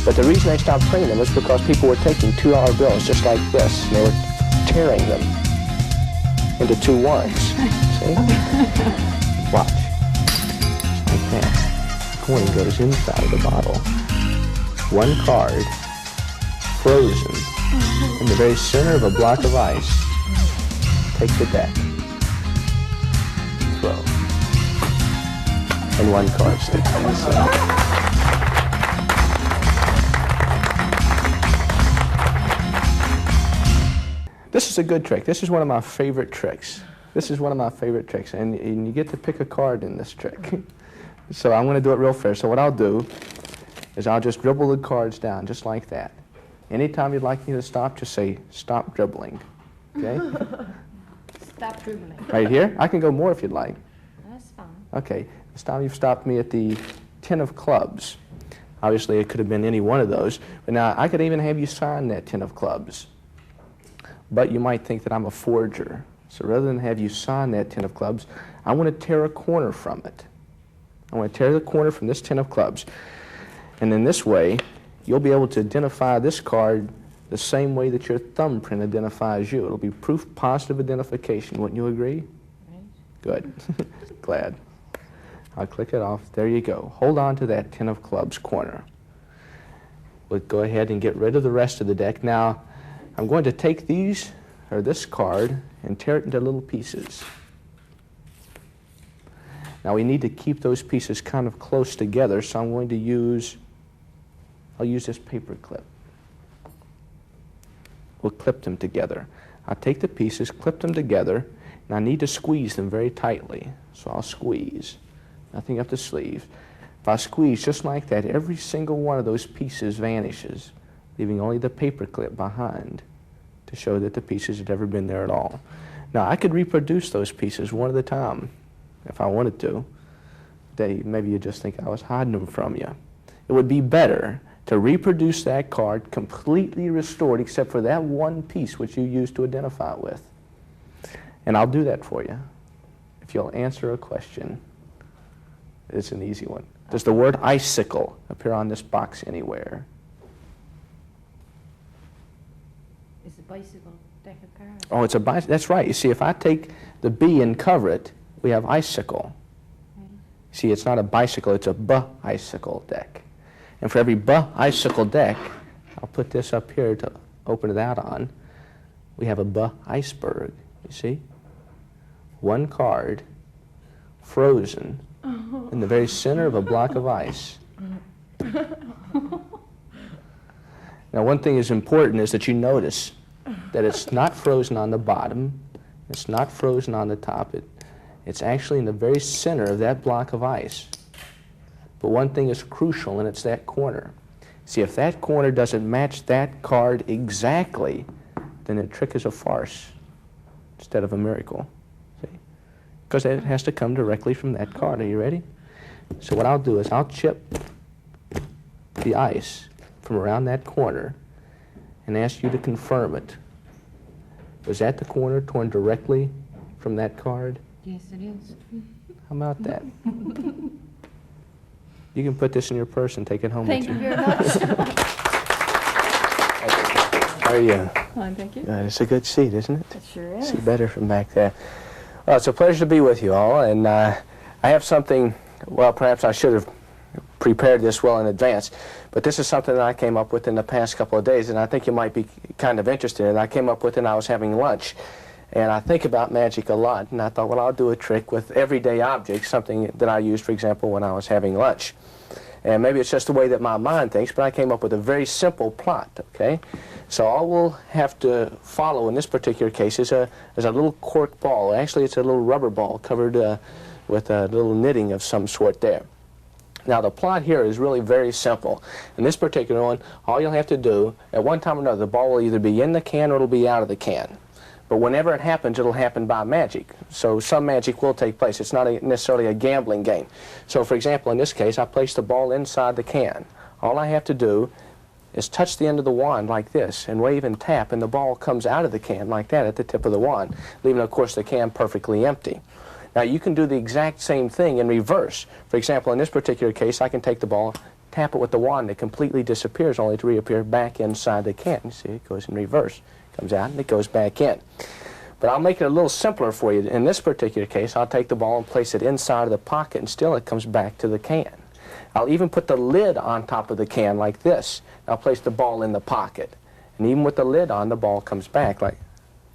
But the reason they stopped printing them was because people were taking $2 bills just like this, and they were tearing them into 2 ones. See? Watch. Like that. The coin goes inside of the bottle. 1 card, frozen, in the very center of a block of ice. Take the deck. Throw. And 1 card sticks in the center. This is a good trick. This is one of my favorite tricks. And you get to pick a card in this trick. So I'm going to do it real fair. So what I'll do is I'll just dribble the cards down just like that. Anytime you'd like me to stop, just say, stop dribbling. Okay? Stop dribbling. Right here? I can go more if you'd like. That's fine. Okay. This time you've stopped me at the 10 of clubs. Obviously, it could have been any one of those. But now, I could even have you sign that 10 of clubs. But you might think that I'm a forger. So rather than have you sign that 10 of clubs, I want to tear a corner from it. I want to tear the corner from this 10 of clubs. And in this way, you'll be able to identify this card the same way that your thumbprint identifies you. It'll be proof positive identification. Wouldn't you agree? Right. Good. Glad. I'll click it off. There you go. Hold on to that 10 of clubs corner. We'll go ahead and get rid of the rest of the deck. Now, I'm going to take this card and tear it into little pieces. Now we need to keep those pieces kind of close together, so I'm going to I'll use this paper clip. We'll clip them together. I'll take the pieces, clip them together, and I need to squeeze them very tightly. So I'll squeeze. Nothing up the sleeve. If I squeeze just like that, every single one of those pieces vanishes, leaving only the paper clip behind to show that the pieces had ever been there at all. Now, I could reproduce those pieces one at a time if I wanted to. Maybe you just think I was hiding them from you. It would be better to reproduce that card completely restored except for that one piece which you used to identify it with. And I'll do that for you if you'll answer a question. It's an easy one. Does the word icicle appear on this box anywhere? It's a bicycle deck of cards. Oh, it's a bicycle. That's right. You see, if I take the B and cover it, we have icicle. See, it's not a bicycle, it's a bicycle deck. And for every bicycle deck, I'll put this up here to open it out on, we have a iceberg, you see? 1 card, frozen, in the very center of a block of ice. Now, one thing is important is that you notice that it's not frozen on the bottom, it's not frozen on the top, it's actually in the very center of that block of ice. But one thing is crucial, and it's that corner. See, if that corner doesn't match that card exactly, then the trick is a farce instead of a miracle. See? Because it has to come directly from that card. Are you ready? So what I'll do is I'll chip the ice from around that corner and ask you to confirm it. Was that the corner torn directly from that card? Yes, it is. How about that? You can put this in your purse and take it home Thank with you you. very much. How are you? Fine, thank you. It's a good seat, isn't it? It sure is. See better from back there. Well, it's a pleasure to be with you all, and I have something, well, perhaps I should have prepared this well in advance, but this is something that I came up with in the past couple of days, and I think you might be kind of interested in. I came up with it and I was having lunch. And I think about magic a lot, and I thought, well, I'll do a trick with everyday objects, something that I used, for example, when I was having lunch. And maybe it's just the way that my mind thinks, but I came up with a very simple plot, okay? So all we'll have to follow in this particular case is a little cork ball. Actually, it's a little rubber ball covered with a little knitting of some sort there. Now, the plot here is really very simple. In this particular one, all you'll have to do, at one time or another, the ball will either be in the can or it'll be out of the can. But whenever it happens, it'll happen by magic. So some magic will take place. It's not necessarily a gambling game. So for example, in this case, I place the ball inside the can. All I have to do is touch the end of the wand like this and wave and tap, and the ball comes out of the can like that at the tip of the wand, leaving, of course, the can perfectly empty. Now, you can do the exact same thing in reverse. For example, in this particular case, I can take the ball, tap it with the wand, it completely disappears, only to reappear back inside the can. You see, it goes in reverse. Comes out and it goes back in. But I'll make it a little simpler for you. In this particular case, I'll take the ball and place it inside of the pocket, and still it comes back to the can. I'll even put the lid on top of the can like this. I'll place the ball in the pocket. And even with the lid on, the ball comes back like,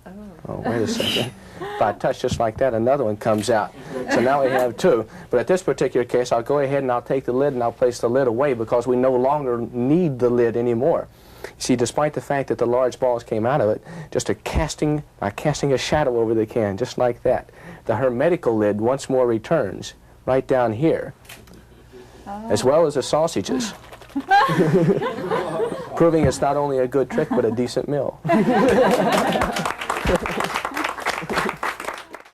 oh, wait a second. If I touch just like that, another one comes out. So now we have two. But at this particular case, I'll go ahead and I'll take the lid and I'll place the lid away because we no longer need the lid anymore. You see, despite the fact that the large balls came out of it, just by casting a shadow over the can, just like that, the hermetical lid once more returns right down here, as well as the sausages, proving it's not only a good trick, but a decent meal.